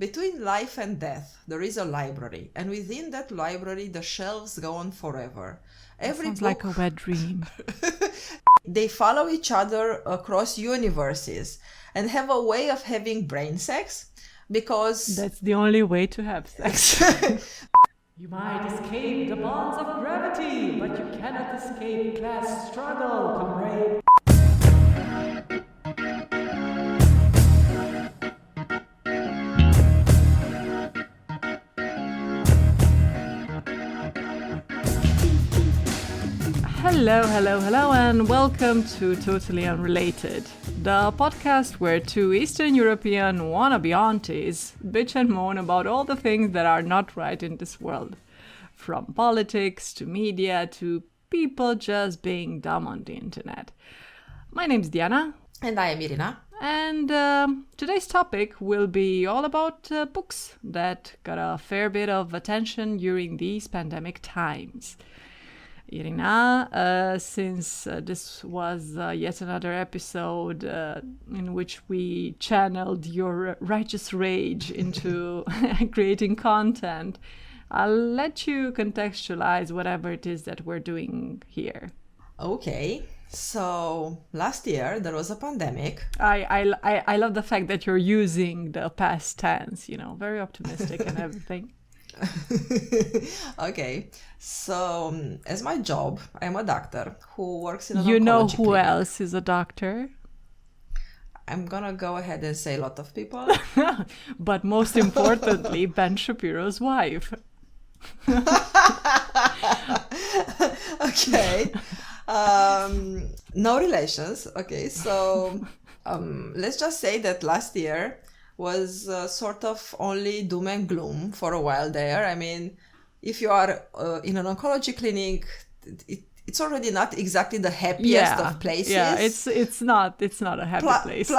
Between life and death, there is a library, and within that library, the shelves go on forever. Every Sounds book, like a wet dream. they follow each other across universes and have a way of having brain sex because That's the only way to have sex. You might escape the bonds of gravity, but you cannot escape class struggle, comrade. Hello, and welcome to Totally Unrelated, the podcast where two Eastern European wannabe aunties bitch and moan about all the things that are not right in this world, from politics to media to people just being dumb on the internet. My name's Diana. And I am Irina. And today's topic will be all about books that got a fair bit of attention during these pandemic times. Irina, since this was yet another episode in which we channeled your righteous rage into creating content, I'll let you contextualize whatever it is that we're doing here. Okay, so last year there was a pandemic. I love the fact that you're using the past tense, very optimistic and everything. Okay, so as my job, I'm a doctor who works in an You know oncology who clinic. else is a doctor? I'm gonna go ahead and say a lot of people. But most importantly, Ben Shapiro's wife. Okay, no relations. Okay, so let's just say that last year was sort of only doom and gloom for a while there. I mean, if you are in an oncology clinic, it's already not exactly the happiest of places. Yeah, it's not a happy place.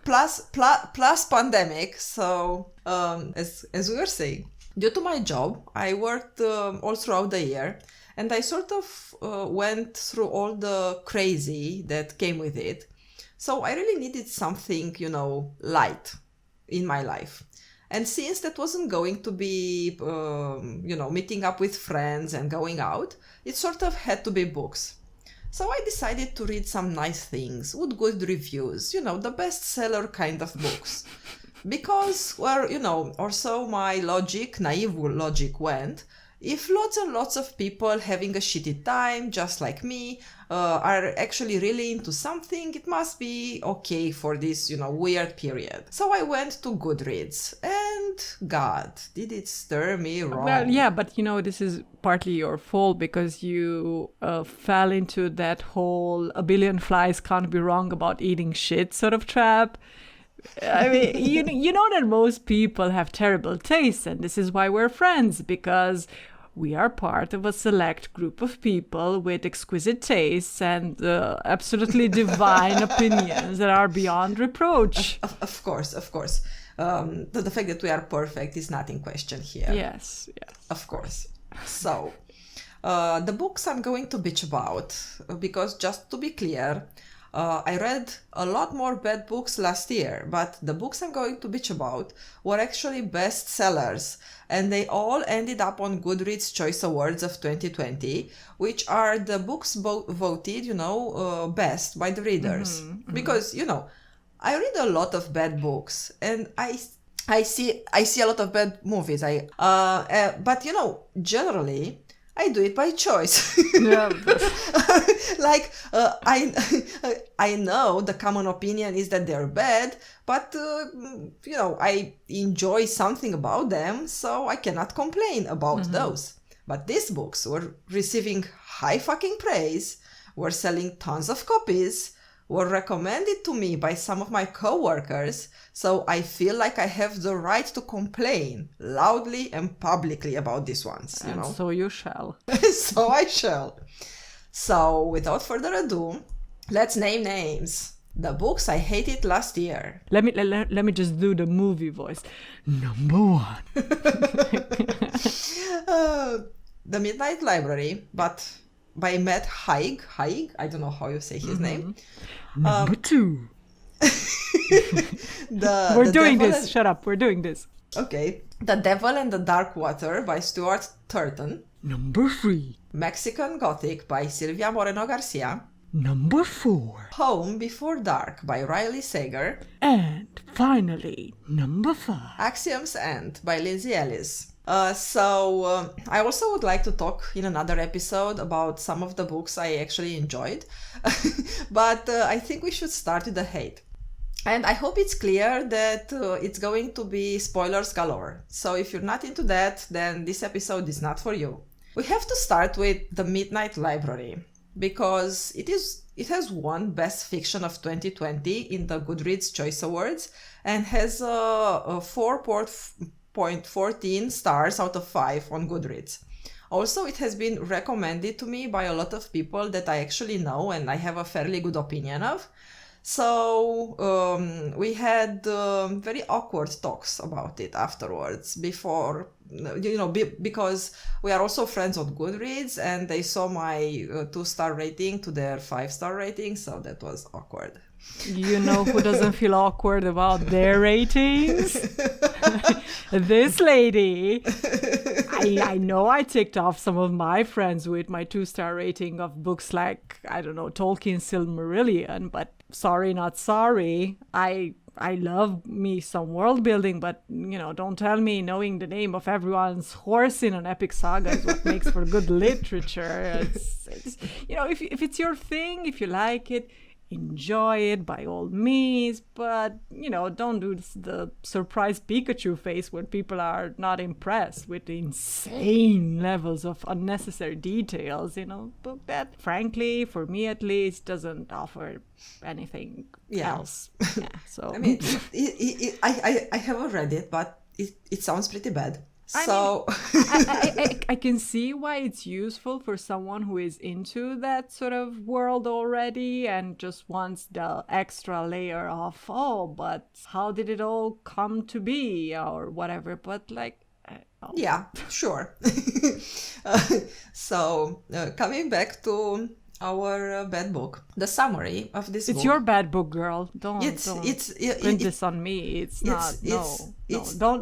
Plus pandemic. So as we were saying, due to my job, I worked all throughout the year, and I sort of went through all the crazy that came with it. So I really needed something, light in my life. And since that wasn't going to be, meeting up with friends and going out, it sort of had to be books. So I decided to read some nice things with good reviews, the bestseller kind of books. Because, or so my naive logic went, if lots and lots of people having a shitty time, just like me, are actually really into something, it must be okay for this, weird period. So I went to Goodreads, and God, did it stir me wrong. Well, yeah, but this is partly your fault because you fell into that whole a billion flies can't be wrong about eating shit sort of trap. I mean, you know that most people have terrible tastes, and this is why we're friends, because we are part of a select group of people with exquisite tastes and absolutely divine opinions that are beyond reproach. Of course. The fact that we are perfect is not in question here. Yes. Of course. So, the books I'm going to bitch about, because just to be clear, I read a lot more bad books last year, but the books I'm going to bitch about were actually bestsellers, and they all ended up on Goodreads Choice Awards of 2020, which are the books voted, best by the readers. Mm-hmm. Because, I read a lot of bad books, and I see a lot of bad movies. But generally, I do it by choice. Yeah. I know the common opinion is that they're bad, but I enjoy something about them, so I cannot complain about those. But these books were receiving high fucking praise, were selling tons of copies, were recommended to me by some of my co-workers, so I feel like I have the right to complain loudly and publicly about these ones. And so you shall. So I shall. So without further ado, let's name names. The books I hated last year. Let me just do the movie voice. Number one. The Midnight Library, but by Matt Haig. I don't know how you say his name. Number two. We're doing this. Shut up. We're doing this. Okay. The Devil and the Dark Water by Stuart Turton. Number 3. Mexican Gothic by Silvia Moreno Garcia. Number 4. Home Before Dark by Riley Sager. And finally, number 5. Axiom's End by Lindsay Ellis. I also would like to talk in another episode about some of the books I actually enjoyed, but I think we should start with the hate. And I hope it's clear that it's going to be spoilers galore. So if you're not into that, then this episode is not for you. We have to start with The Midnight Library, because it has won Best Fiction of 2020 in the Goodreads Choice Awards and has a 4.14 stars out of 5 on Goodreads. Also, it has been recommended to me by a lot of people that I actually know and I have a fairly good opinion of. So we had very awkward talks about it afterwards before, because we are also friends on Goodreads and they saw my 2-star rating to their 5-star rating, so that was awkward. You know who doesn't feel awkward about their ratings? This lady. I know I ticked off some of my friends with my 2-star rating of books like, I don't know, Tolkien's Silmarillion, but sorry, not sorry. I love me some world building, but, don't tell me knowing the name of everyone's horse in an epic saga is what makes for good literature. It's if it's your thing, if you like it, enjoy it by all means, but don't do the surprise Pikachu face when people are not impressed with the insane levels of unnecessary details. Book that, frankly, for me at least, doesn't offer anything else. Yeah, so I mean, I haven't read it, but it sounds pretty bad. I can see why it's useful for someone who is into that sort of world already and just wants the extra layer of, but how did it all come to be or whatever. But yeah, sure. Coming back to our bad book, the summary of this book. It's your bad book, girl. Don't print this on me. It's not.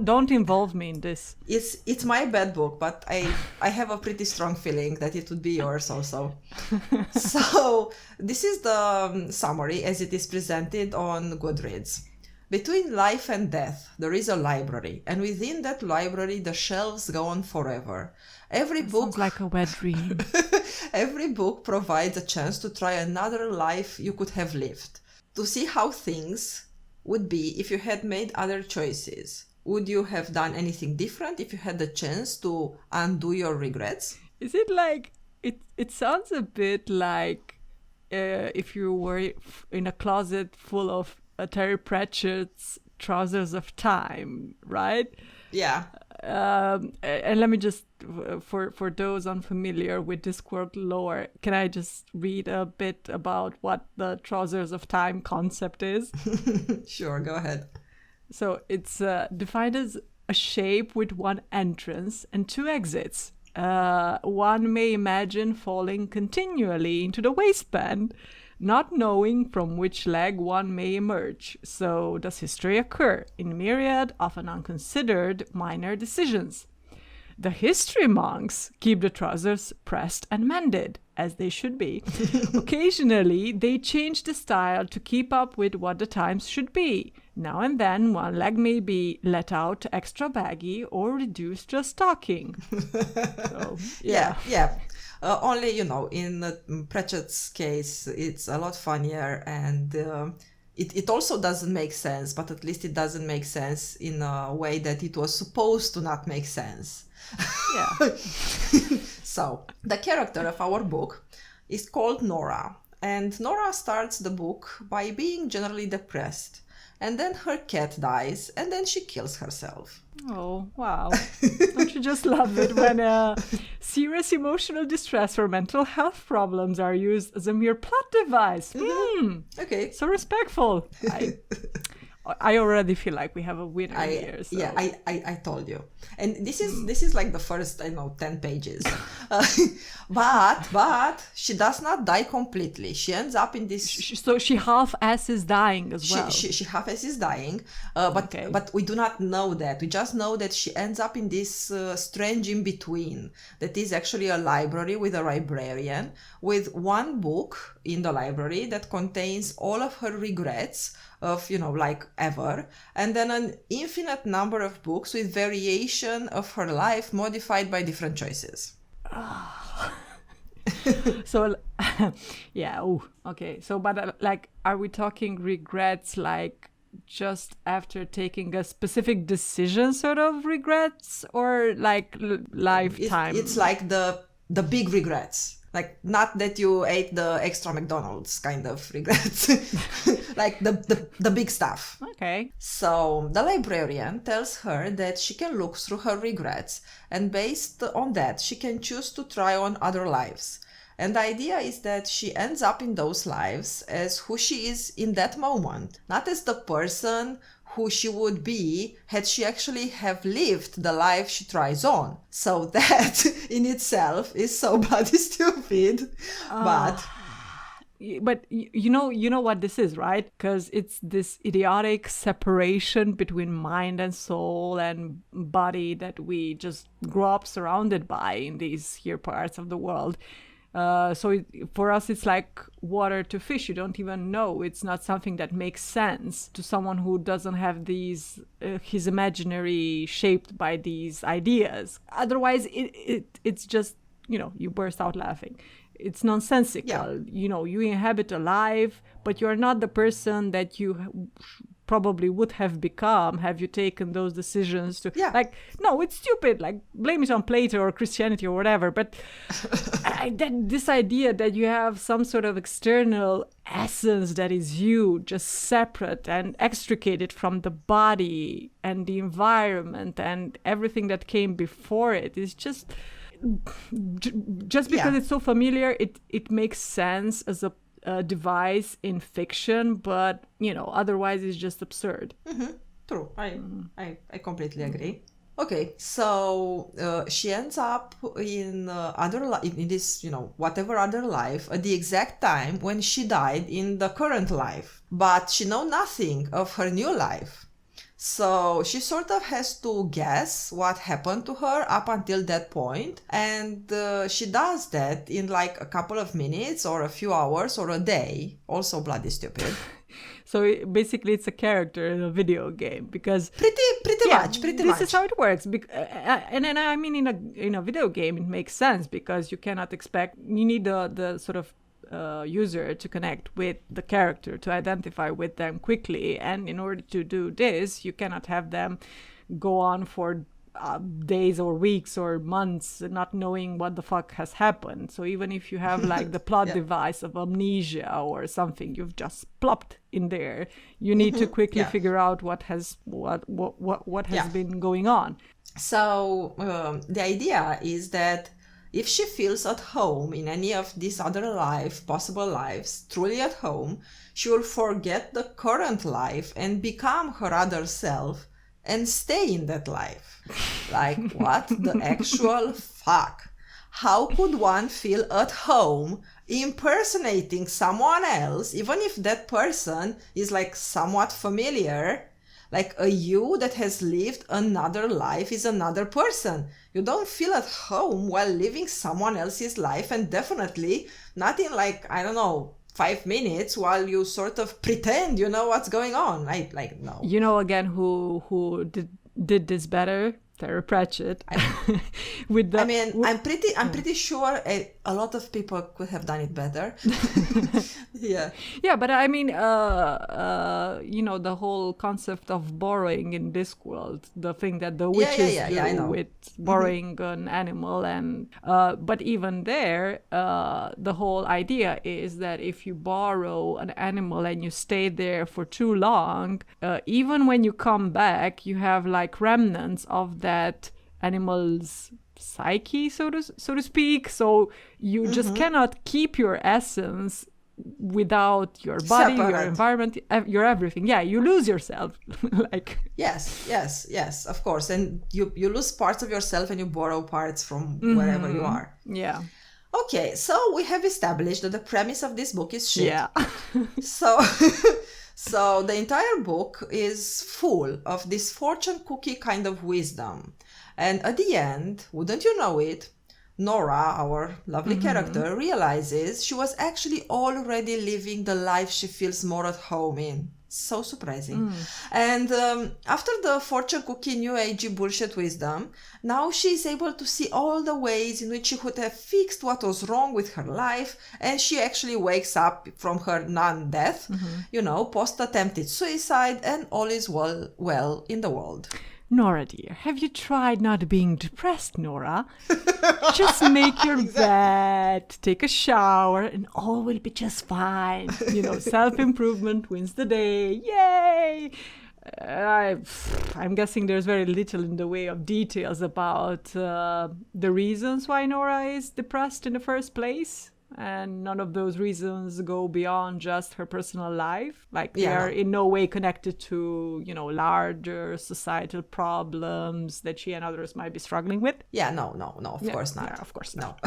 Don't involve me in this. It's my bad book, but I have a pretty strong feeling that it would be yours also. So this is the summary as it is presented on Goodreads. Between life and death, there is a library, and within that library, the shelves go on forever. Every book sounds like a wet dream. Every book provides a chance to try another life you could have lived, to see how things would be if you had made other choices. Would you have done anything different if you had the chance to undo your regrets? Is it like it sounds a bit like if you were in a closet full of Terry Pratchett's Trousers of Time, right? Yeah. And let me just, for those unfamiliar with Discworld lore, can I just read a bit about what the Trousers of Time concept is? Sure, go ahead. So it's defined as a shape with one entrance and 2 exits. One may imagine falling continually into the waistband, not knowing from which leg one may emerge. So does history occur in myriad, often unconsidered, minor decisions. The history monks keep the trousers pressed and mended, as they should be. Occasionally, they change the style to keep up with what the times should be. Now and then, one leg may be let out extra baggy or reduced to a stocking. So, yeah. Only, in Pratchett's case, it's a lot funnier and it also doesn't make sense, but at least it doesn't make sense in a way that it was supposed to not make sense. Yeah. So, the character of our book is called Nora, and Nora starts the book by being generally depressed. And then her cat dies, and then she kills herself. Oh, wow. Don't you just love it when serious emotional distress or mental health problems are used as a mere plot device? Okay. So respectful. I already feel like we have a winner here. So. Yeah, I told you. And this is like the first, 10 pages. But she does not die completely. She ends up in this... So she half-asses dying as well. She half-asses dying, but we do not know that. We just know that she ends up in this strange in-between that is actually a library with a librarian with one book in the library that contains all of her regrets of, like ever, and then an infinite number of books with variation of her life modified by different choices. So, yeah, okay. So, but are we talking regrets like just after taking a specific decision sort of regrets, or like lifetime? It's like the big regrets. Like, not that you ate the extra McDonald's kind of regrets. Like the big stuff. Okay. So the librarian tells her that she can look through her regrets, and based on that, she can choose to try on other lives. And the idea is that she ends up in those lives as who she is in that moment, not as the person who she would be had she actually have lived the life she tries on. So that in itself is so bloody stupid. But you know what this is, right? Because it's this idiotic separation between mind and soul and body that we just grow up surrounded by in these here parts of the world. So for us, it's like water to fish. You don't even know. It's not something that makes sense to someone who doesn't have these, his imaginary shaped by these ideas. Otherwise, it's just, you burst out laughing. It's nonsensical. Yeah. You inhabit a life, but you're not the person that you probably would have become have you taken those decisions to no, it's stupid, like blame it on Plato or Christianity or whatever, but this idea that you have some sort of external essence that is you, just separate and extricated from the body and the environment and everything that came before it is just because it's so familiar, it makes sense as a device in fiction, but otherwise it's just absurd. True. I completely agree. Okay, so she ends up in in this whatever other life at the exact time when she died in the current life, but she knows nothing of her new life. So she sort of has to guess what happened to her up until that point, and she does that in like a couple of minutes or a few hours or a day. Also bloody stupid. So basically it's a character in a video game, because pretty much. This is how it works. And I mean, in a video game it makes sense, because you cannot expect, you need the sort of user to connect with the character, to identify with them quickly, and in order to do this you cannot have them go on for days or weeks or months not knowing what the fuck has happened. So even if you have like the plot device of amnesia or something you've just plopped in there, you need to quickly figure out what has been going on. So the idea is that if she feels at home in any of these other possible lives, truly at home, she will forget the current life and become her other self and stay in that life. Like, what the actual fuck? How could one feel at home impersonating someone else, even if that person is like somewhat familiar? Like a you that has lived another life is another person. You don't feel at home while living someone else's life, and definitely not in 5 minutes while you sort of pretend you know what's going on. No. Again, who did this better? Terry Pratchett. I'm pretty sure a lot of people could have done it better. Yeah, but I mean, the whole concept of borrowing in Discworld, the thing that the witches do with borrowing an animal, and but even there, the whole idea is that if you borrow an animal and you stay there for too long, even when you come back, you have like remnants of that animal's psyche, so to speak. So you just cannot keep your essence without your body, your Separate. environment, your everything. Yeah, you lose yourself. Like, Yes, of course. And you lose parts of yourself and you borrow parts from Mm-hmm. wherever you are. yeah. Okay, so we have established that the premise of this book is shit. Yeah. So, so the entire book is full of this fortune cookie kind of wisdom. And at the end, wouldn't you know it, Nora, our lovely character, realizes she was actually already living the life she feels more at home in. So surprising. And after the fortune cookie new agey bullshit wisdom, now she is able to see all the ways in which she could have fixed what was wrong with her life, and she actually wakes up from her non-death, post-attempted suicide, and all is well in the world. Nora, dear, have you tried not being depressed, Nora? Just make your bed, take a shower, and all will be just fine. Self-improvement wins the day. Yay! I'm guessing there's very little in the way of details about the reasons why Nora is depressed in the first place. And none of those reasons go beyond just her personal life. Like, they are in no way connected to, larger societal problems that she and others might be struggling with. Yeah, no, of course not. Yeah, of course not.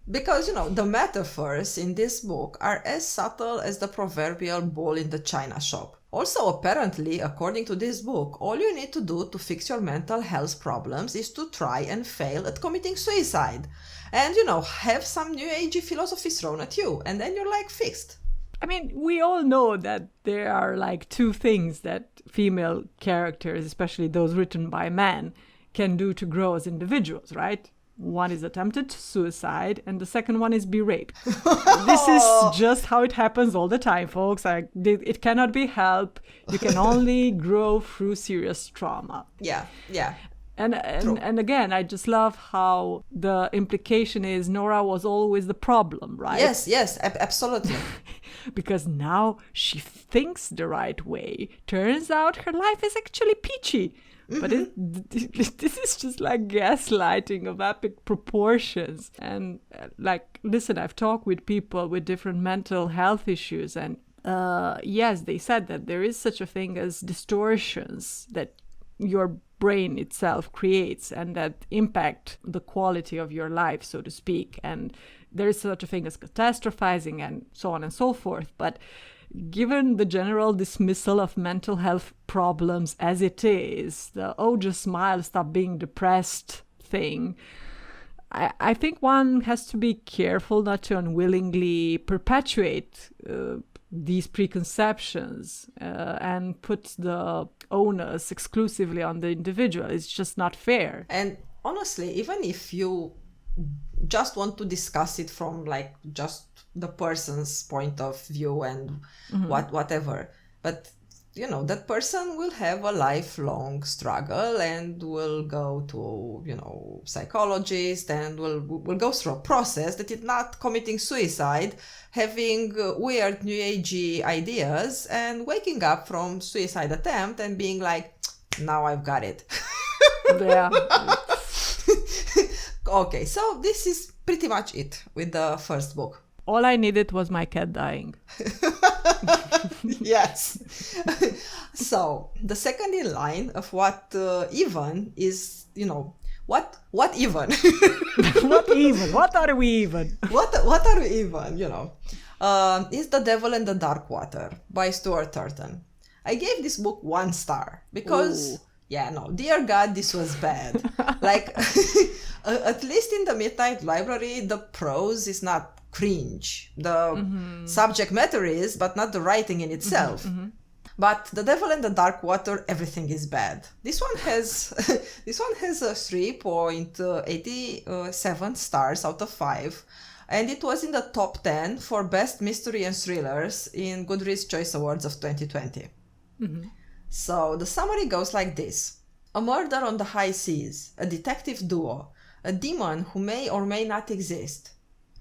Because, the metaphors in this book are as subtle as the proverbial bull in the china shop. Also, apparently, according to this book, all you need to do to fix your mental health problems is to try and fail at committing suicide. And, have some new agey philosophy thrown at you. And then you're like fixed. I mean, we all know that there are like two things that female characters, especially those written by men, can do to grow as individuals, right? One is attempted suicide, and the second one is be raped. This is just how it happens all the time, folks. It cannot be helped. You can only grow through serious trauma. Yeah. And again, I just love how the implication is Nora was always the problem, right? Yes, absolutely. Because now she thinks the right way. Turns out her life is actually peachy. But this is just like gaslighting of epic proportions. And listen, I've talked with people with different mental health issues. And yes, they said that there is such a thing as distortions that your brain itself creates and that impact the quality of your life, so to speak. And there is such a thing as catastrophizing and so on and so forth. But given the general dismissal of mental health problems as it is, the just smile, stop being depressed thing, I think one has to be careful not to unwillingly perpetuate these preconceptions and put the onus exclusively on the individual. It's just not fair. And honestly, even if you just want to discuss it from just the person's point of view and whatever, but that person will have a lifelong struggle and will go to psychologist and will go through a process that is not committing suicide, having weird new agey ideas and waking up from suicide attempt and being like, now I've got it. Yeah. Okay, so this is pretty much it with the first book. All I needed was my cat dying. Yes. So the second in line of what even is, what even? What even? What are we even? What are we even? Is The Devil and the Dark Water by Stuart Turton. I gave this book 1 star because, dear God, this was bad. At least in the Midnight Library, the prose is not cringe. The subject matter is, but not the writing in itself. But The Devil and the Dark Water, everything is bad. This one has a 3.87 stars out of 5, and it was in the top 10 for best mystery and thrillers in Goodreads Choice Awards of 2020. So the summary goes like this: a murder on the high seas, a detective duo, a demon who may or may not exist.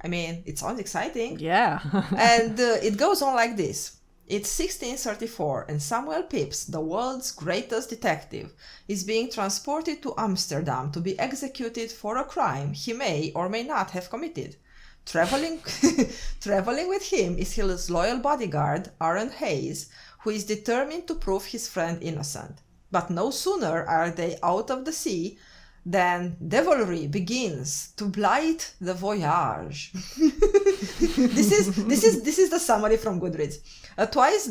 I mean, it sounds exciting. Yeah. And it goes on like this. It's 1634 and Samuel Pepys, the world's greatest detective, is being transported to Amsterdam to be executed for a crime he may or may not have committed. Traveling, traveling with him is his loyal bodyguard, Aaron Hayes, who is determined to prove his friend innocent. But no sooner are they out of the sea than devilry begins to blight the voyage. This is the summary from Goodreads. A twice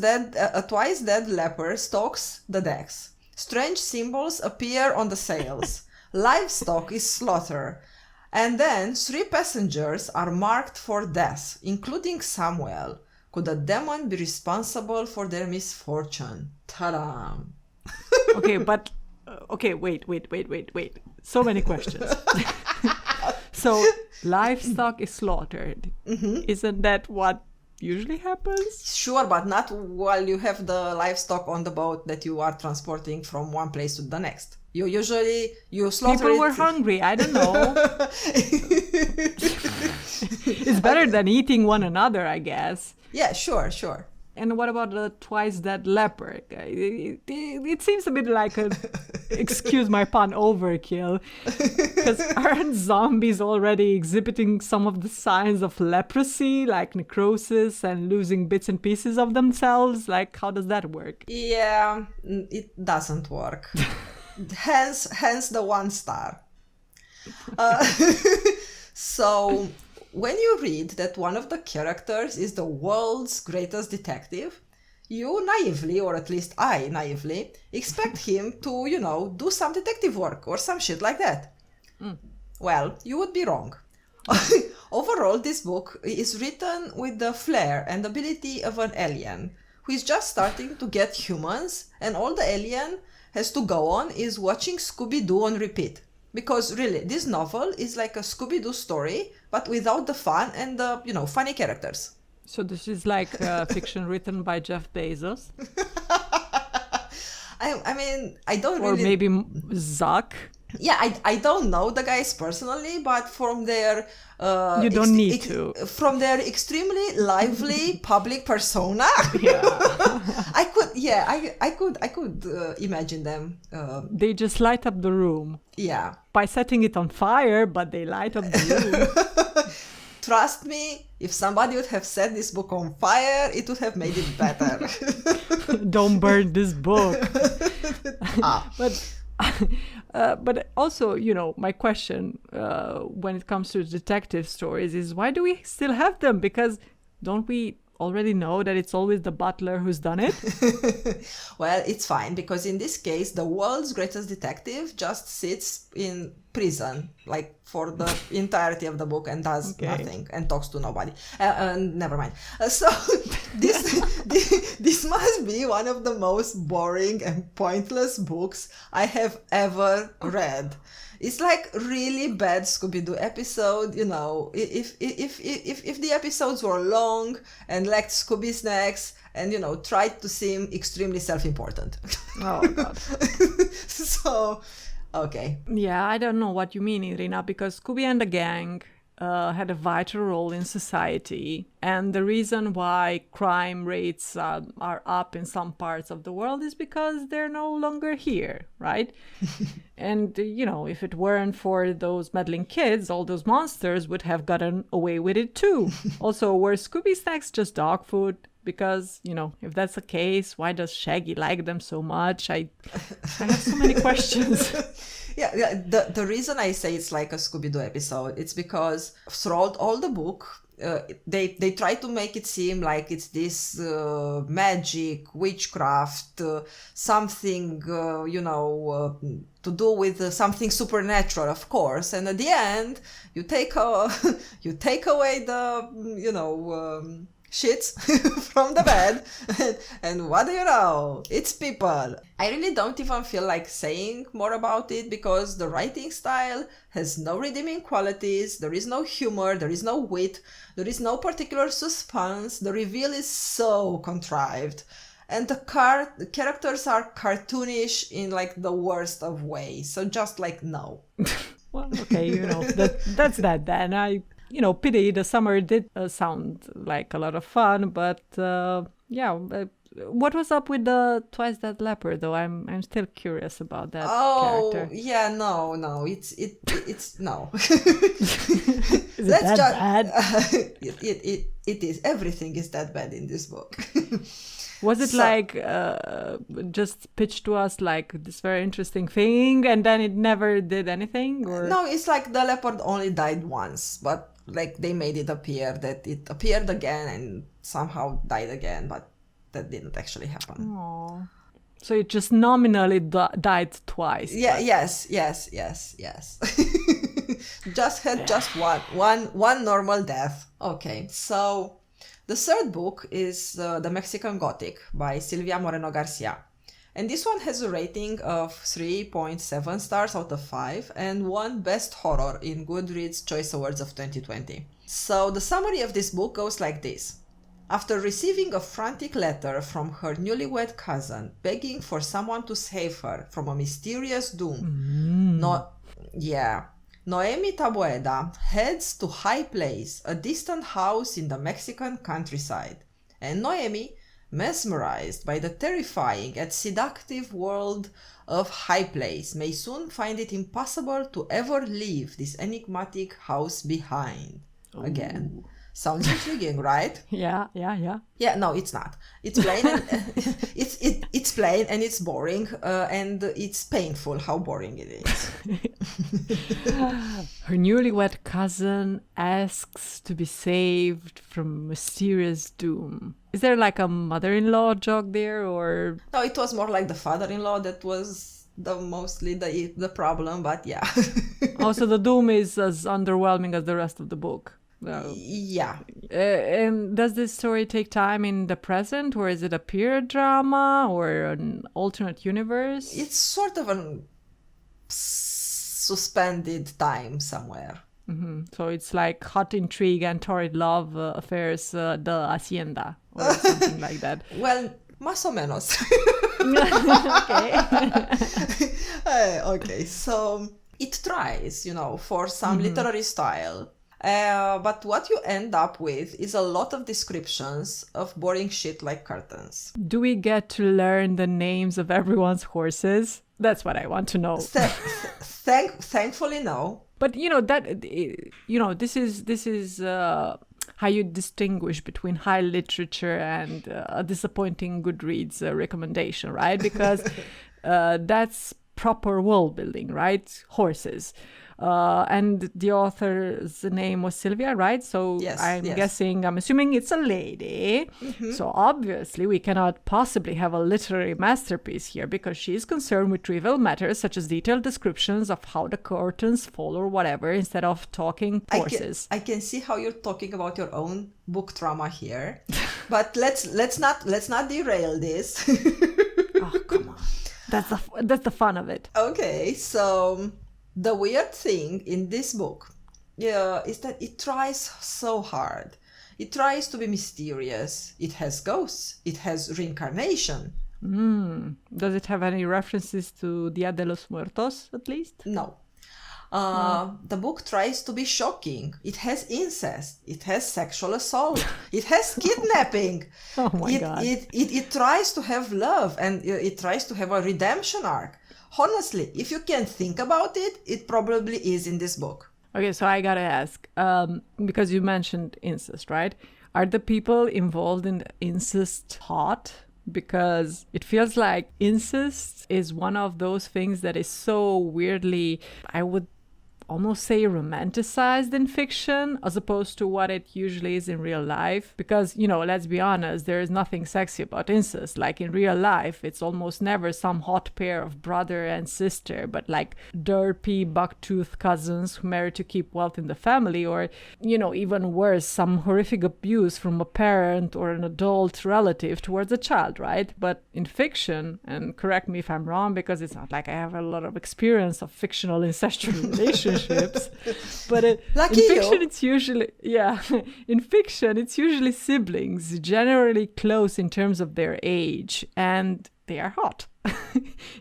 dead leper stalks the decks. Strange symbols appear on the sails. Livestock is slaughtered. And then 3 passengers are marked for death, including Samuel. Could a demon be responsible for their misfortune? Ta-da! Okay, but wait. So many questions. So livestock is slaughtered. Isn't that what usually happens? Sure, but not while you have the livestock on the boat that you are transporting from one place to the next. You slaughter People were hungry. I don't know. It's better than eating one another, I guess. Yeah, sure. And what about the twice dead leper? It seems a bit like a, excuse my pun, overkill. Because aren't zombies already exhibiting some of the signs of leprosy, like necrosis and losing bits and pieces of themselves? Like, how does that work? Yeah, it doesn't work. Hence the 1 star. So when you read that one of the characters is the world's greatest detective, you naively, or at least I naively, expect him to, do some detective work or some shit like that. Well, you would be wrong. Overall, this book is written with the flair and ability of an alien who is just starting to get humans, and all the alien has to go on is watching Scooby-Doo on repeat. Because really, this novel is like a Scooby-Doo story, but without the fun and the, funny characters. So this is like fiction written by Jeff Bezos? I mean, I don't or really... Or maybe Zuck? Yeah, I don't know the guys personally, but from their... you don't need to. From their extremely lively public persona, Yeah. I could imagine them. They just light up the room. Yeah. By setting it on fire, but they light up the room. Trust me, if somebody would have set this book on fire, it would have made it better. Don't burn this book. But also, my question when it comes to detective stories is, why do we still have them? Because don't we already know that it's always the butler who's done it? Well, it's fine, because in this case, the world's greatest detective just sits in prison, like for the entirety of the book, and does nothing and talks to nobody. Never mind. So this must be one of the most boring and pointless books I have ever read. It's like really bad Scooby-Doo episode, if the episodes were long and lacked Scooby snacks and, tried to seem extremely self-important. Oh, God. So, okay. Yeah, I don't know what you mean, Irina, because Scooby and the gang had a vital role in society. And the reason why crime rates are up in some parts of the world is because they're no longer here, right? And, if it weren't for those meddling kids, all those monsters would have gotten away with it too. Also, were Scooby snacks just dog food? Because, if that's the case, why does Shaggy like them so much? I have so many questions. Yeah, the reason I say it's like a Scooby-Doo episode, it's because throughout all the book, they try to make it seem like it's this magic, witchcraft, something, to do with something supernatural, of course. And at the end, you take away the, shits from the bed, and what do you know? It's people. I really don't even feel like saying more about it, because the writing style has no redeeming qualities, there is no humor, there is no wit, there is no particular suspense, the reveal is so contrived, and the characters are cartoonish in like the worst of ways, so just like no. Well, okay, that's that then. pity. The summer did sound like a lot of fun, but what was up with the twice that leper though? I'm still curious about that character. Yeah, no, it's no. Is it that bad? It is. Everything is that bad in this book. Was it just pitched to us like this very interesting thing and then it never did anything? Or? No, it's like the leopard only died once, but like they made it appear that it appeared again and somehow died again, but that didn't actually happen. Aww. So it just nominally died twice. Yeah, but... yes. just one normal death. Okay, so the third book is The Mexican Gothic by Silvia Moreno Garcia. And this one has a rating of 3.7 stars out of 5 and won Best Horror in Goodreads Choice Awards of 2020. So the summary of this book goes like this. After receiving a frantic letter from her newlywed cousin begging for someone to save her from a mysterious doom, Noemi Taboada heads to High Place, a distant house in the Mexican countryside. And Noemi, mesmerized by the terrifying and seductive world of High Place, may soon find it impossible to ever leave this enigmatic house behind. Again. Sounds intriguing, right? Yeah. Yeah, no, it's not. It's plain and it's plain and it's boring and it's painful how boring it is. Her newlywed cousin asks to be saved from mysterious doom. Is there like a mother-in-law joke there, or? No, it was more like the father-in-law that was mostly the problem, but yeah. Also, the doom is as underwhelming as the rest of the book. No. Yeah. And does this story take time in the present, or is it a period drama or an alternate universe? It's sort of a suspended time somewhere. Mm-hmm. So it's like hot intrigue and torrid love affairs, the hacienda or something like that. Well, más o menos. Okay. Okay, so it tries, for some literary style. But what you end up with is a lot of descriptions of boring shit like curtains. Do we get to learn the names of everyone's horses? That's what I want to know. Thankfully, no. But this is how you distinguish between high literature and a disappointing Goodreads recommendation, right? Because that's proper world building, right? Horses. And the author's name was Silvia, right? So yes, I'm assuming it's a lady. Mm-hmm. So obviously we cannot possibly have a literary masterpiece here because she is concerned with trivial matters such as detailed descriptions of how the curtains fall or whatever instead of talking horses. I can see how you're talking about your own book trauma here, but let's not derail this. Oh, come on. That's the fun of it. Okay, so the weird thing in this book is that it tries so hard. It tries to be mysterious. It has ghosts. It has reincarnation. Does it have any references to Dia de los Muertos, at least? No. The book tries to be shocking. It has incest. It has sexual assault. It has kidnapping. Oh my God. It tries to have love and it tries to have a redemption arc. Honestly, if you can think about it, it probably is in this book. Okay, so I gotta ask, because you mentioned incest, right? Are the people involved in incest hot? Because it feels like incest is one of those things that is so weirdly, I would almost say romanticized in fiction as opposed to what it usually is in real life. Because, let's be honest, there is nothing sexy about incest. Like in real life, it's almost never some hot pair of brother and sister, but like derpy, buck-toothed cousins who marry to keep wealth in the family, or, even worse, some horrific abuse from a parent or an adult relative towards a child, right? But in fiction, and correct me if I'm wrong, because it's not like I have a lot of experience of fictional incestual relationships, but in fiction it's usually in fiction it's usually siblings, generally close in terms of their age, and they are hot.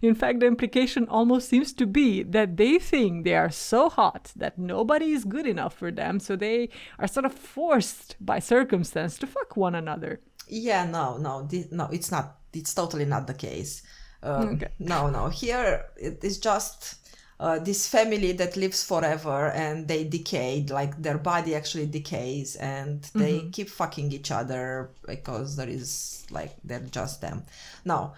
In fact, the implication almost seems to be that they think they are so hot that nobody is good enough for them, so they are sort of forced by circumstance to fuck one another. Yeah, no, it's not. It's totally not the case. Okay. No. Here it is just this family that lives forever, and they decay. Like their body actually decays, and they keep fucking each other because there is like they're just them. No.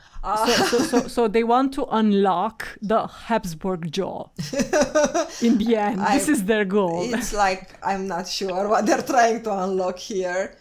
So they want to unlock the Habsburg jaw. In the end, this is their goal. It's like I'm not sure what they're trying to unlock here.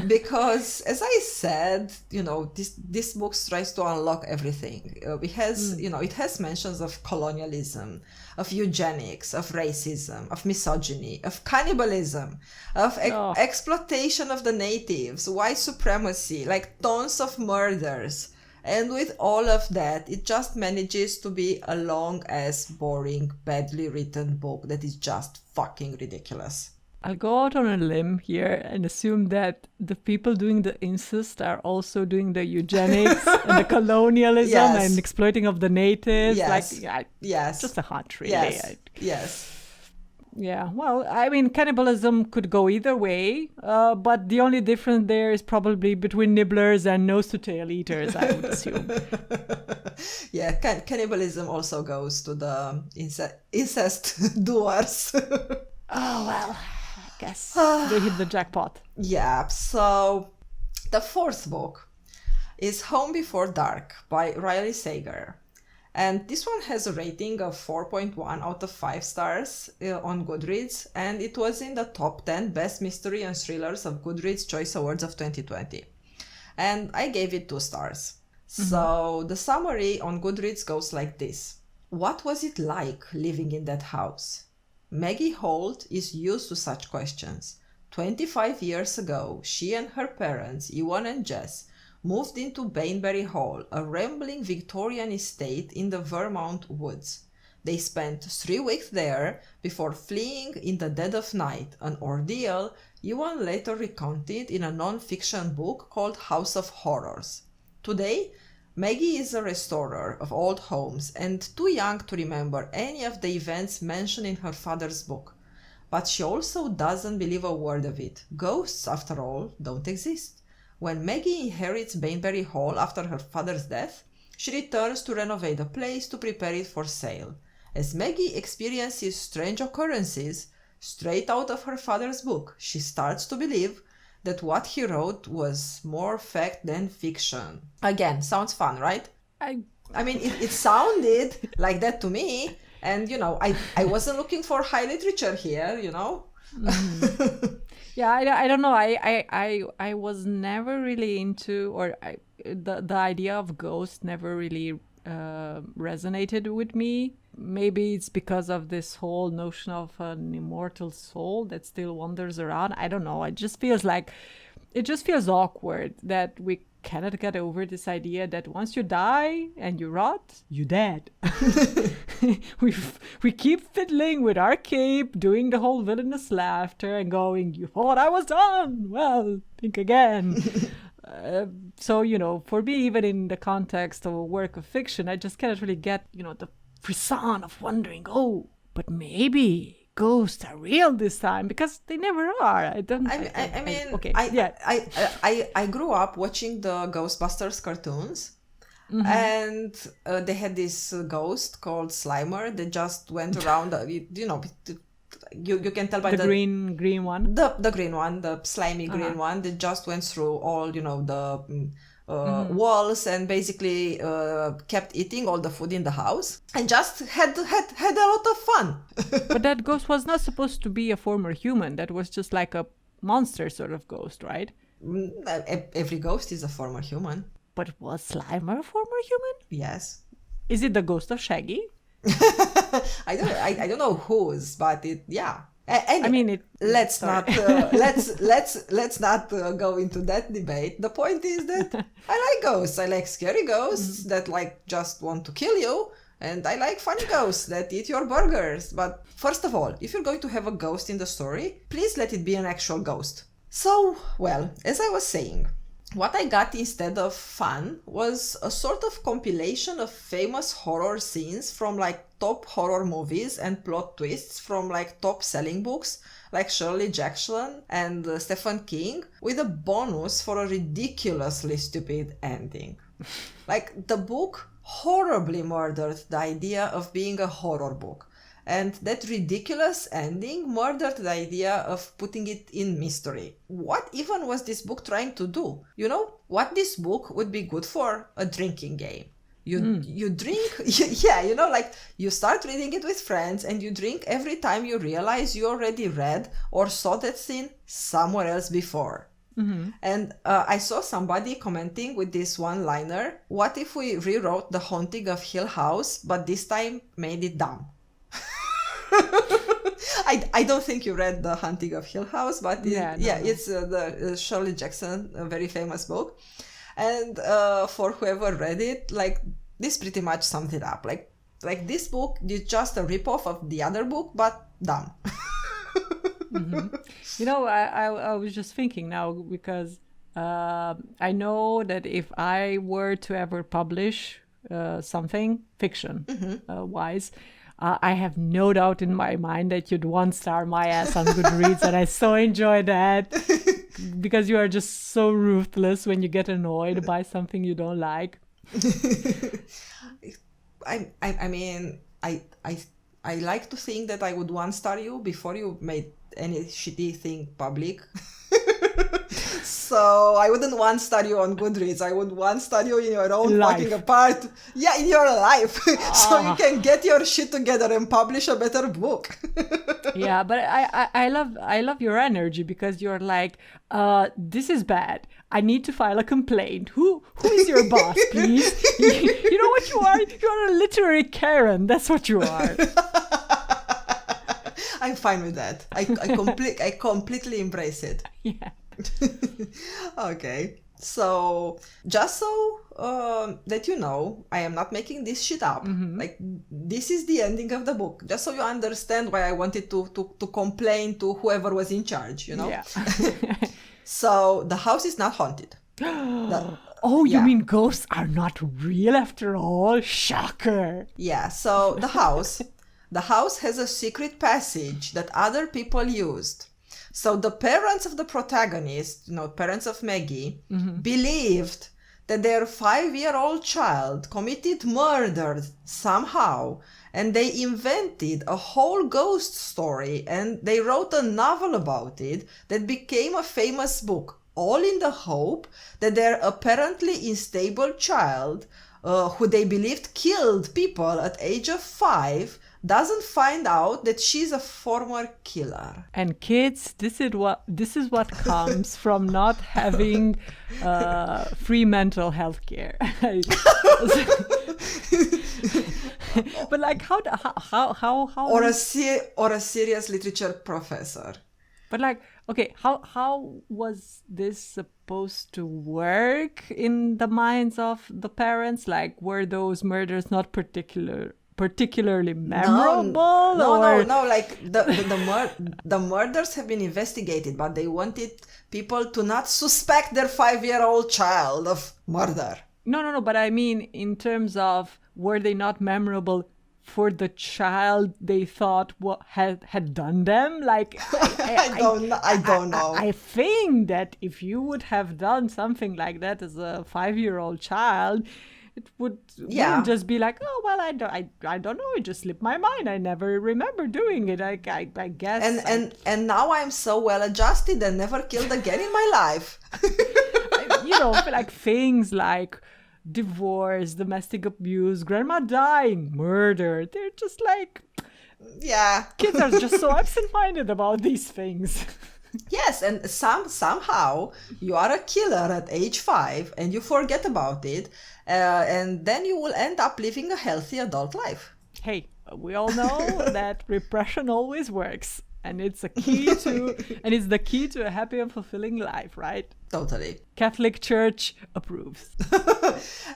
Because as I said, this book tries to unlock everything. It has mentions of colonialism, of eugenics, of racism, of misogyny, of cannibalism, of exploitation of the natives, white supremacy, like tons of murders. And with all of that, it just manages to be a long-ass, boring, badly written book that is just fucking ridiculous. I'll go out on a limb here and assume that the people doing the incest are also doing the eugenics and the colonialism and exploiting of the natives. Yes. Just a hunch, really. Yes. Yeah, well, I mean, cannibalism could go either way, but the only difference there is probably between nibblers and nose-to-tail eaters, I would assume. Yeah, cannibalism also goes to the incest doers. Oh, well, I guess they hit the jackpot. Yeah, so the fourth book is Home Before Dark by Riley Sager. And this one has a rating of 4.1 out of 5 stars on Goodreads, and it was in the top 10 best mystery and thrillers of Goodreads Choice Awards of 2020. And I gave it 2 stars. So the summary on Goodreads goes like this. What was it like living in that house? Maggie Holt is used to such questions. 25 years ago, she and her parents, Ewan and Jess, moved into Bainbury Hall, a rambling Victorian estate in the Vermont woods. They spent 3 weeks there before fleeing in the dead of night, an ordeal Ewan later recounted in a non-fiction book called House of Horrors. Today, Maggie is a restorer of old homes and too young to remember any of the events mentioned in her father's book. But she also doesn't believe a word of it. Ghosts, after all, don't exist. When Maggie inherits Bainbury Hall after her father's death, she returns to renovate the place to prepare it for sale. As Maggie experiences strange occurrences straight out of her father's book, she starts to believe that what he wrote was more fact than fiction. Again, sounds fun, right? I mean, it sounded like that to me, and I wasn't looking for high literature here, Yeah, I don't know. I was never really into, or the idea of ghosts never really resonated with me. Maybe it's because of this whole notion of an immortal soul that still wanders around. I don't know. It just feels awkward that we cannot get over this idea that once you die and you rot, you're dead. we keep fiddling with our cape, doing the whole villainous laughter and going, you thought I was done? Well, think again. So, for me, even in the context of a work of fiction, I just cannot really get, the frisson of wondering, but maybe ghosts are real this time, because they never are. I grew up watching the Ghostbusters cartoons, and they had this ghost called Slimer that just went around. You can tell by the green one, the green one, the slimy green one that just went through all the walls and basically kept eating all the food in the house and just had a lot of fun. But that ghost was not supposed to be a former human. That was just like a monster sort of ghost, right? Every ghost is a former human. But was Slimer a former human? Yes. Is it the ghost of Shaggy? I don't know whose, but yeah. Anyway, let's not go into that debate. The point is that I like ghosts. I like scary ghosts that just want to kill you, and I like funny ghosts that eat your burgers. But first of all, if you're going to have a ghost in the story, please let it be an actual ghost. So, well, as I was saying, what I got instead of fun was a sort of compilation of famous horror scenes from top horror movies and plot twists from like top selling books like Shirley Jackson and Stephen King, with a bonus for a ridiculously stupid ending. Like, the book horribly murdered the idea of being a horror book. And that ridiculous ending murdered the idea of putting it in mystery. What even was this book trying to do? You know, what this book would be good for? A drinking game. You drink, yeah, you know, like you start reading it with friends and you drink every time you realize you already read or saw that scene somewhere else before. Mm-hmm. And I saw somebody commenting with this one-liner, what if we rewrote The Haunting of Hill House, but this time made it dumb? I don't think you read The Haunting of Hill House, but it's the Shirley Jackson, a very famous book. And for whoever read it, like, this pretty much summed it up. Like this book is just a ripoff of the other book, but dumb. Mm-hmm. You know, I was just thinking now, because I know that if I were to ever publish something fiction wise, I have no doubt in my mind that you'd 1-star my ass on Goodreads, and I so enjoy that. Because you are just so ruthless when you get annoyed by something you don't like. I mean, I like to think that I would 1-star you before you made any shitty thing public. So I wouldn't 1-star you on Goodreads. I would 1-star you in your own fucking apart. Yeah, in your life. So you can get your shit together and publish a better book. Yeah, but I love your energy, because you're like, this is bad. I need to file a complaint. Who is your boss, please? You know what you are? You're a literary Karen. That's what you are. I'm fine with that. I completely embrace it. Yeah. Okay. So, just so that you know, I am not making this shit up. Mm-hmm. Like, this is the ending of the book. Just so you understand why I wanted to complain to whoever was in charge, you know? Yeah. So, the house is not haunted. You mean ghosts are not real after all? Shocker. Yeah, so the house has a secret passage that other people used. So the parents of the protagonist, you know, parents of Maggie, believed that their 5-year-old child committed murder somehow, and they invented a whole ghost story, and they wrote a novel about it that became a famous book, all in the hope that their apparently unstable child, who they believed killed people at age of 5, doesn't find out that she's a former killer. And kids, this is what comes from not having free mental health care. But like, how or a serious literature professor. But like, okay, how was this supposed to work in the minds of the parents? Like, were those murders not particularly memorable? No. Like the murders have been investigated, but they wanted people to not suspect their 5-year-old child of murder. No. But I mean, in terms of, were they not memorable for the child they thought had done them? Like, I don't know. I think that if you would have done something like that as a 5-year-old child, it wouldn't just be like, oh, well, I don't know, it just slipped my mind, I never remember doing it. I guess. And now I'm so well adjusted and never killed again in my life. You know, like things like divorce, domestic abuse, grandma dying, murder. They're just like, yeah, kids are just so absent-minded about these things. Yes, and somehow you are a killer at age 5 and you forget about it, and then you will end up living a healthy adult life. Hey, we all know that repression always works, and it's the key to a happy and fulfilling life, right? Totally. Catholic Church approves.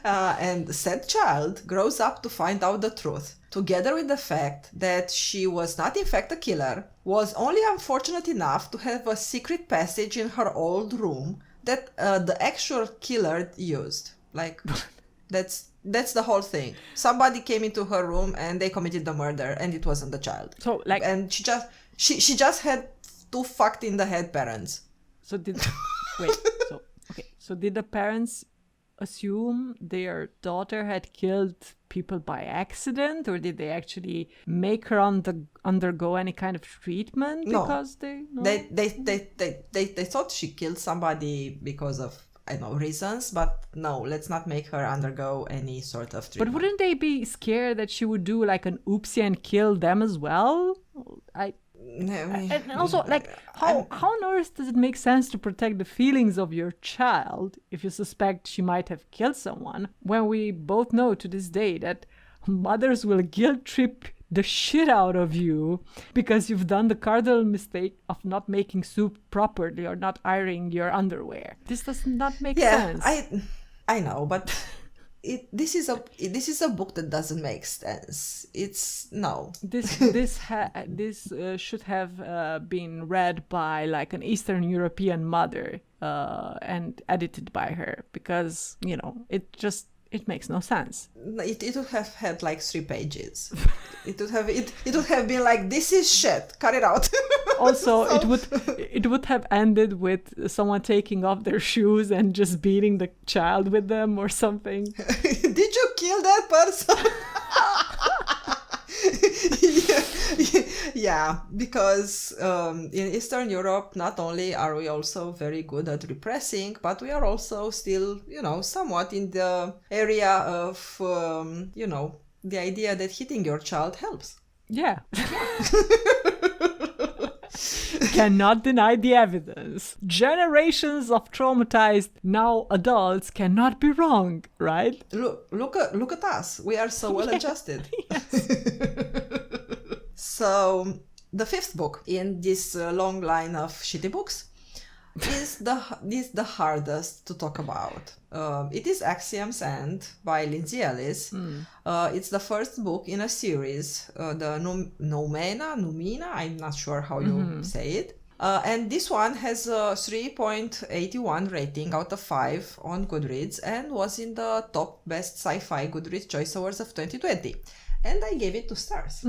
And said child grows up to find out the truth, together with the fact that she was not in fact a killer, was only unfortunate enough to have a secret passage in her old room that the actual killer used. Like, That's the whole thing. Somebody came into her room and they committed the murder, and it wasn't the child. So like, and she just had two fucked in the head parents. so did wait. So did the parents assume their daughter had killed people by accident, or did they actually make her undergo any kind of treatment because they thought she killed somebody because of, I know, reasons, but no, let's not make her undergo any sort of treatment. But wouldn't they be scared that she would do like an oopsie and kill them as well? And also, like, how on earth does it make sense to protect the feelings of your child if you suspect she might have killed someone, when we both know to this day that mothers will guilt trip the shit out of you because you've done the cardinal mistake of not making soup properly or not ironing your underwear? This does not make sense. I know, but this is a book that doesn't make sense. It's no. This should have been read by like an Eastern European mother and edited by her, because it makes no sense. It would have had like 3 pages. It would have been like, this is shit, cut it out. Also, it would have ended with someone taking off their shoes and just beating the child with them or something. Did you kill that person? Yeah, because in Eastern Europe, not only are we also very good at repressing, but we are also still, somewhat in the area of, the idea that hitting your child helps. Yeah. Cannot deny the evidence. Generations of traumatized, now adults, cannot be wrong, right? Look at us. We are so well adjusted. So the 5th book in this long line of shitty books is the hardest to talk about. It is Axiom's End by Lindsay Ellis. It's the first book in a series, the Numina, I'm not sure how you say it. And this one has a 3.81 rating out of 5 on Goodreads and was in the top best sci-fi Goodreads Choice Awards of 2020. And I gave it 2 stars.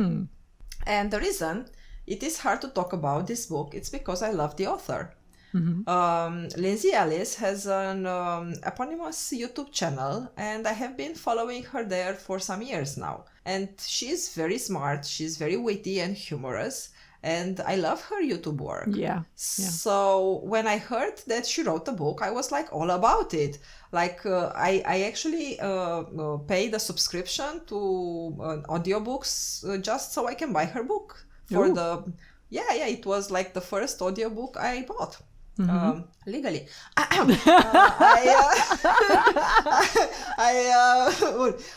And the reason it is hard to talk about this book, it's because I love the author. Lindsay Ellis has an eponymous YouTube channel, and I have been following her there for some years now. And she's very smart, she's very witty and humorous, and I love her YouTube work. Yeah. So when I heard that she wrote a book, I was like all about it. Like I actually paid a subscription to audiobooks just so I can buy her book for it was like the first audiobook I bought. Legally.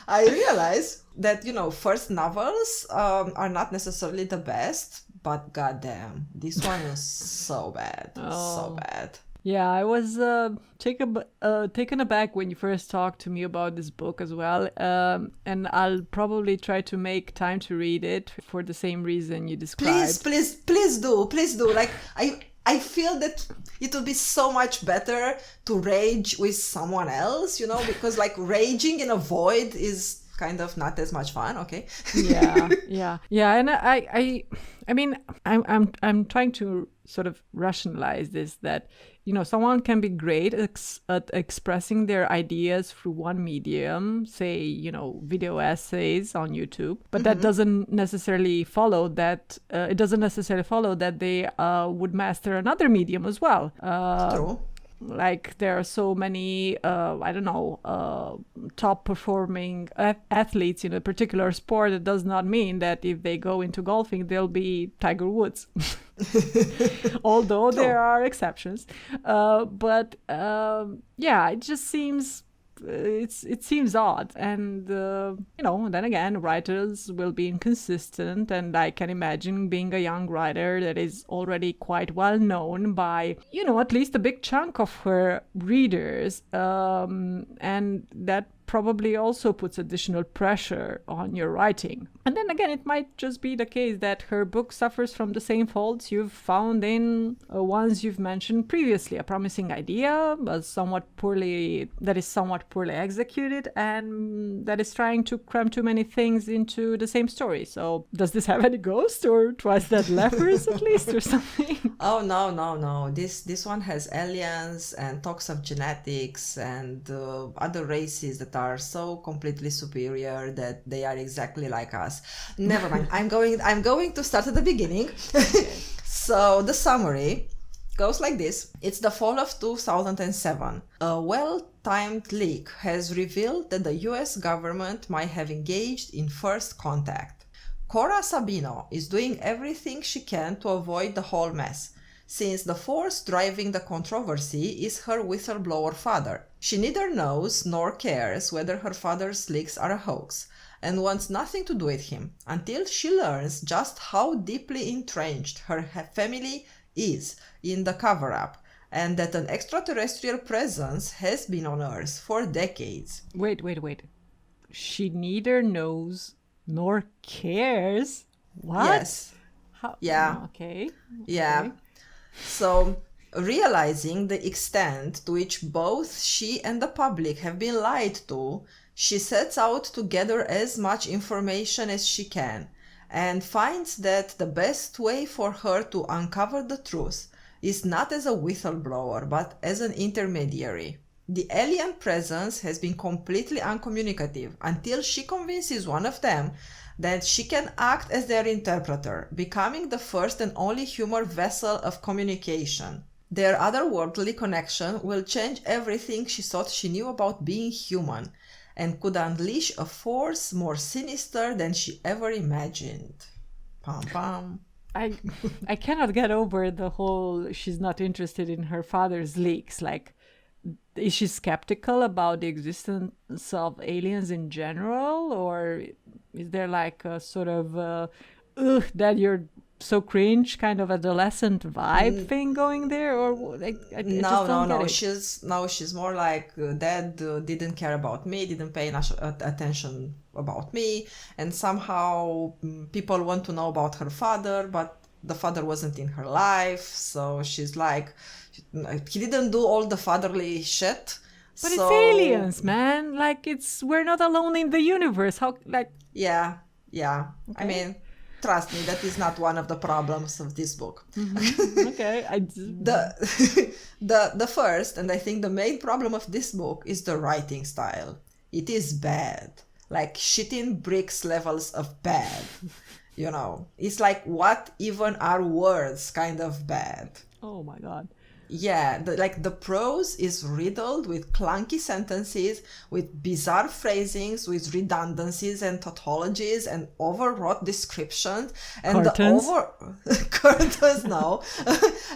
I realized that, first novels are not necessarily the best, but goddamn, this one is so bad. So bad. Yeah, I was taken aback when you first talked to me about this book as well. And I'll probably try to make time to read it for the same reason you described. Please do. Like, I feel that it would be so much better to rage with someone else, because like raging in a void is kind of not as much fun. Okay. Yeah. And I mean, I'm trying to sort of rationalize this, that someone can be great at expressing their ideas through one medium, say video essays on YouTube, but that doesn't necessarily follow that they would master another medium as well. True. Like there are so many top performing athletes in a particular sport. It does not mean that if they go into golfing they'll be Tiger Woods. Although there are exceptions, but it just seems it seems odd, and then again, writers will be inconsistent, and I can imagine being a young writer that is already quite well known by at least a big chunk of her readers, and that probably also puts additional pressure on your writing. And then again, it might just be the case that her book suffers from the same faults you've found in ones you've mentioned previously. A promising idea, but that is somewhat poorly executed, and that is trying to cram too many things into the same story. So does this have any ghosts or twice dead lepers at least or something? Oh, no. This one has aliens and talks of genetics and other races that are so completely superior that they are exactly like us. Never mind. I'm going to start at the beginning. So the summary goes like this. It's the fall of 2007. A well-timed leak has revealed that the US government might have engaged in first contact. Cora Sabino is doing everything she can to avoid the whole mess, since the force driving the controversy is her whistleblower father. She neither knows nor cares whether her father's leaks are a hoax, and wants nothing to do with him, until she learns just how deeply entrenched her family is in the cover-up, and that an extraterrestrial presence has been on Earth for decades. Wait. She neither knows nor cares? What? Yes. How? Yeah. Okay. Yeah. So, realizing the extent to which both she and the public have been lied to, she sets out to gather as much information as she can, and finds that the best way for her to uncover the truth is not as a whistleblower, but as an intermediary. The alien presence has been completely uncommunicative until she convinces one of them that she can act as their interpreter, becoming the first and only human vessel of communication. Their otherworldly connection will change everything she thought she knew about being human, and could unleash a force more sinister than she ever imagined. Pam pam. I cannot get over the whole she's not interested in her father's leaks. Like, is she skeptical about the existence of aliens in general, or is there like a sort of that you're so cringe kind of adolescent vibe thing going there, or like I just don't get it. She's more like dad didn't care about me, didn't pay enough attention about me, and somehow people want to know about her father, but the father wasn't in her life, so she's like, he didn't do all the fatherly shit. But it's aliens, man. Like, we're not alone in the universe. How, like... Yeah. Okay. I mean, trust me, that is not one of the problems of this book. Mm-hmm. Okay. The first, and I think the main problem of this book, is the writing style. It is bad. Like, shitting bricks levels of bad. You know, it's like, what even are words kind of bad. Oh my God. Yeah, the prose is riddled with clunky sentences, with bizarre phrasings, with redundancies and tautologies and overwrought descriptions, and curtains? Curtains, no.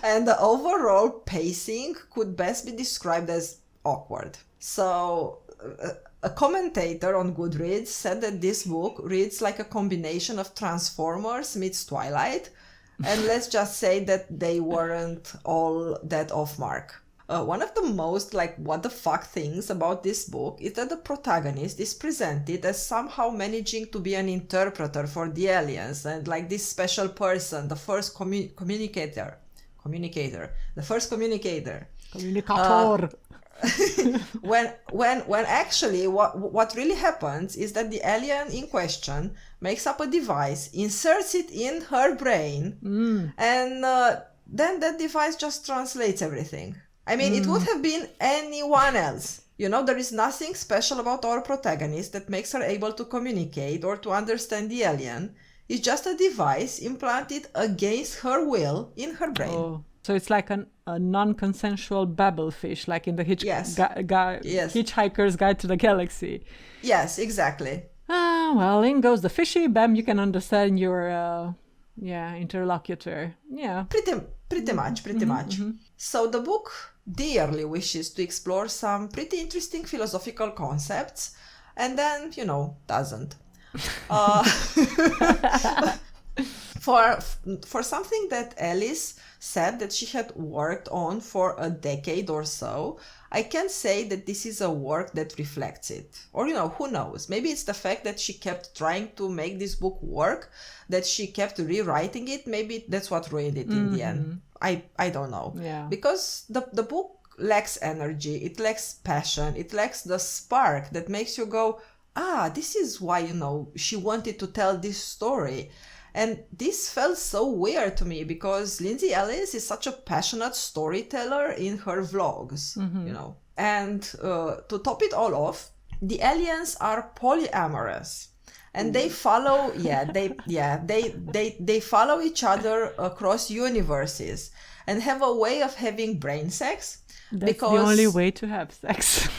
And the overall pacing could best be described as awkward. So, a commentator on Goodreads said that this book reads like a combination of Transformers meets Twilight. And let's just say that they weren't all that off mark. One of the most what the fuck things about this book is that the protagonist is presented as somehow managing to be an interpreter for the aliens, and like this special person, the first communicator. When actually what really happens is that the alien in question makes up a device, inserts it in her brain, and then that device just translates everything. I mean, it would have been anyone else. You know, there is nothing special about our protagonist that makes her able to communicate or to understand the alien. It's just a device implanted against her will in her brain. Oh. So it's like a non-consensual babblefish, like in the Hitchhiker's Guide to the Galaxy. Yes, exactly. Well, in goes the fishy. Bam, you can understand your interlocutor. Yeah. Pretty much. Mm-hmm. So the book dearly wishes to explore some pretty interesting philosophical concepts, and then, doesn't. for something that Alice said that she had worked on for a decade or so, I can say that this is a work that reflects it. Or, who knows? Maybe it's the fact that she kept trying to make this book work, that she kept rewriting it. Maybe that's what ruined it in the end. I don't know. Yeah. Because the book lacks energy, it lacks passion, it lacks the spark that makes you go, this is why, she wanted to tell this story. And this felt so weird to me because Lindsay Ellis is such a passionate storyteller in her vlogs, And to top it all off, the aliens are polyamorous. And they follow, they follow each other across universes and have a way of having brain sex. That's the only way to have sex.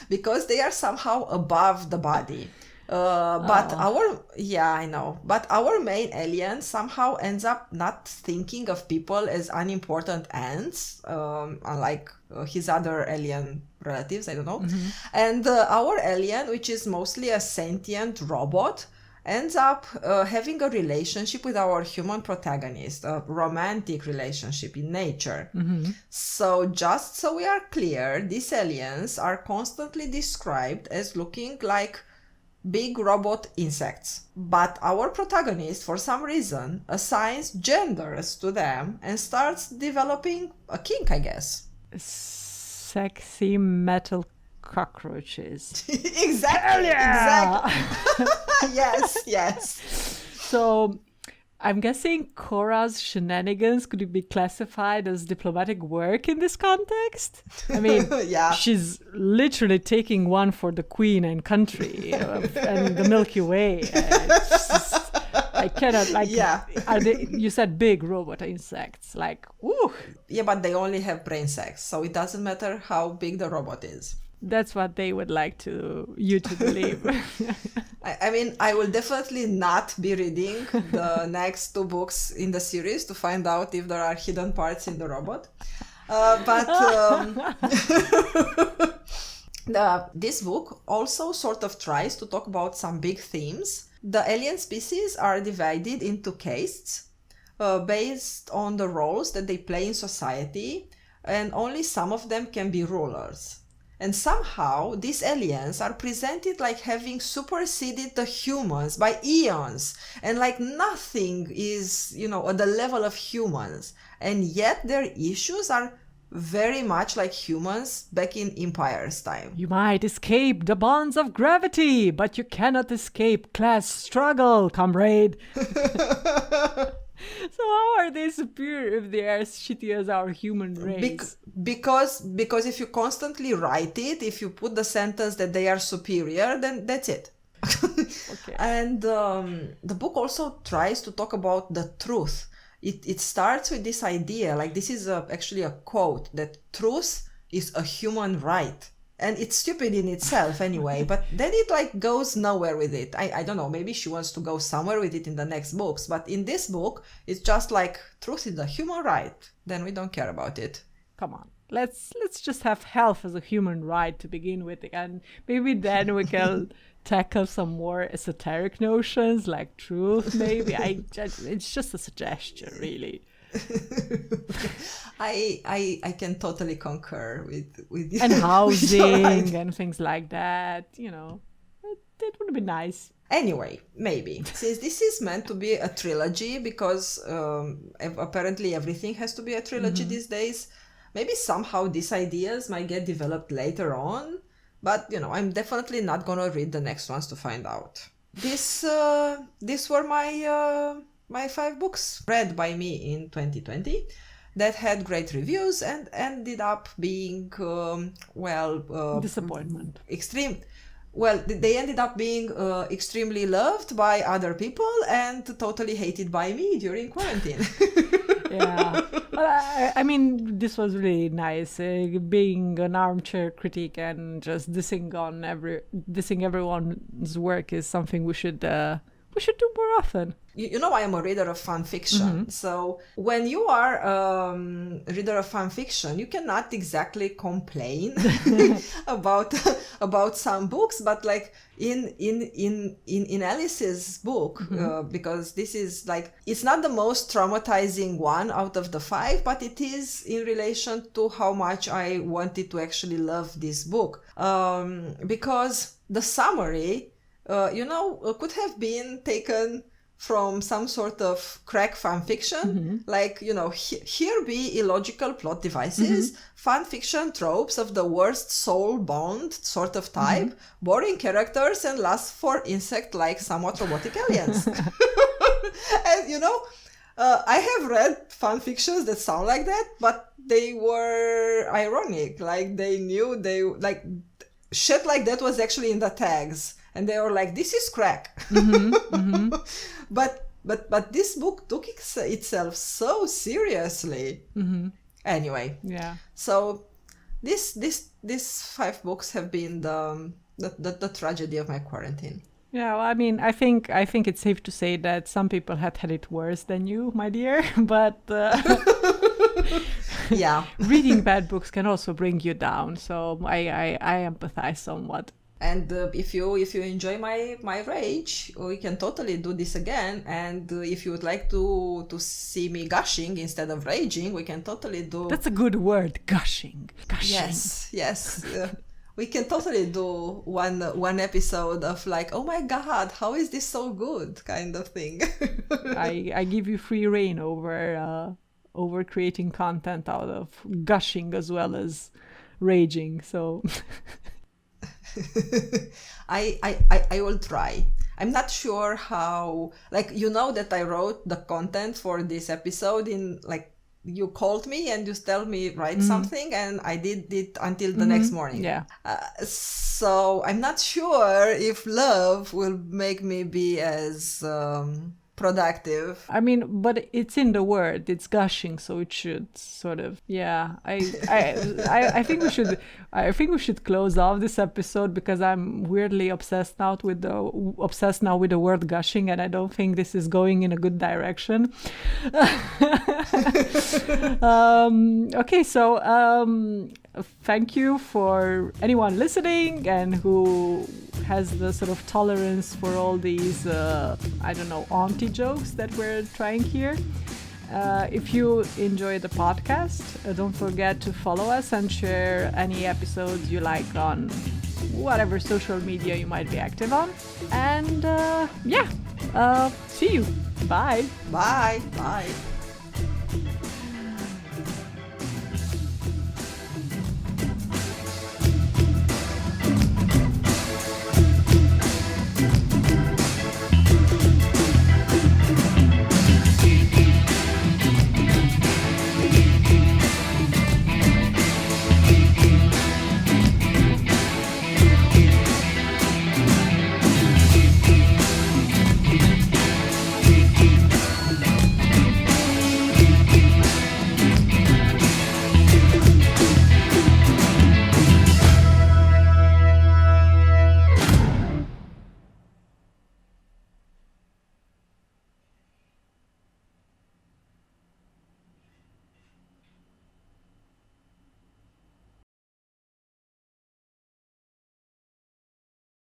Because they are somehow above the body. But our main alien somehow ends up not thinking of people as unimportant ants, unlike his other alien relatives, I don't know. And our alien, which is mostly a sentient robot, ends up having a relationship with our human protagonist, a romantic relationship in nature. So just so we are clear, these aliens are constantly described as looking like big robot insects. But our protagonist, for some reason, assigns genders to them and starts developing a kink, I guess. Sexy metal cockroaches. Exactly. Yes. So I'm guessing Cora's shenanigans could be classified as diplomatic work in this context. I mean, she's literally taking one for the queen and country and the Milky Way. I cannot, are they, you said big robot insects, woo! Yeah, but they only have brain sex, so it doesn't matter how big the robot is. That's what they would like you to believe. I mean, I will definitely not be reading the next 2 books in the series to find out if there are hidden parts in the robot. This book also sort of tries to talk about some big themes. The alien species are divided into castes based on the roles that they play in society, and only some of them can be rulers. And somehow these aliens are presented like having superseded the humans by eons, and like nothing is, at the level of humans. And yet their issues are very much like humans back in Empire's time. You might escape the bonds of gravity, but you cannot escape class struggle, comrade. So how are they superior if they are as shitty as our human race? Because if you constantly write it, if you put the sentence that they are superior, then that's it. Okay. And the book also tries to talk about the truth. It starts with this idea, this is actually a quote, that truth is a human right. And it's stupid in itself anyway, but then it goes nowhere with it. I don't know, maybe she wants to go somewhere with it in the next books, but in this book, it's just truth is a human right. Then we don't care about it. Come on, let's just have health as a human right to begin with, and maybe then we can tackle some more esoteric notions like truth, maybe. It's just a suggestion, really. I can totally concur with you. And housing and things like that, it would be nice. Anyway, maybe, since this is meant to be a trilogy, because apparently everything has to be a trilogy these days, maybe somehow these ideas might get developed later on, but I'm definitely not gonna read the next ones to find out. These were my 5 books read by me in 2020 that had great reviews and ended up being disappointment. They ended up being extremely loved by other people and totally hated by me during quarantine. Yeah. Well, I mean, this was really nice. Being an armchair critic and just dissing everyone's work is something we should we should do more often. You know, I am a reader of fan fiction. So when you are a reader of fan fiction, you cannot exactly complain about some books, but like in Alice's book, because this is like, it's not the most traumatizing one out of the 5, but it is in relation to how much I wanted to actually love this book, because the summary, could have been taken from some sort of crack fan fiction, like, here be illogical plot devices, fan fiction tropes of the worst soul bond sort of type, boring characters, and lust for insect-like, somewhat robotic aliens. And, I have read fan fictions that sound like that, but they were ironic. Like, they knew shit like that was actually in the tags. And they were like, this is crack. But this book took itself so seriously. Anyway, yeah. So these 5 books have been the tragedy of my quarantine. Yeah, well, I mean, I think it's safe to say that some people had it worse than you, my dear. But yeah, reading bad books can also bring you down. So I empathize somewhat. And if you enjoy my rage, we can totally do this again. And if you would like to see me gushing instead of raging, we can totally do. That's a good word, gushing. Yes. We can totally do one episode of like, oh my god, how is this so good, kind of thing. I give you free reign over creating content out of gushing as well as raging. So. I will try. I'm not sure how, like, that I wrote the content for this episode in, like, you called me and you tell me write something, and I did it until the next morning. Yeah. So I'm not sure if love will make me be as productive. I mean, but it's in the word. It's gushing, so it should sort of. Yeah. I think we should. I think we should close off this episode because I'm weirdly obsessed now with the word gushing, and I don't think this is going in a good direction. Okay, so thank you for anyone listening and who has the sort of tolerance for all these auntie jokes that we're trying here. If you enjoy the podcast, don't forget to follow us and share any episodes you like on whatever social media you might be active on. And see you. Bye. Bye.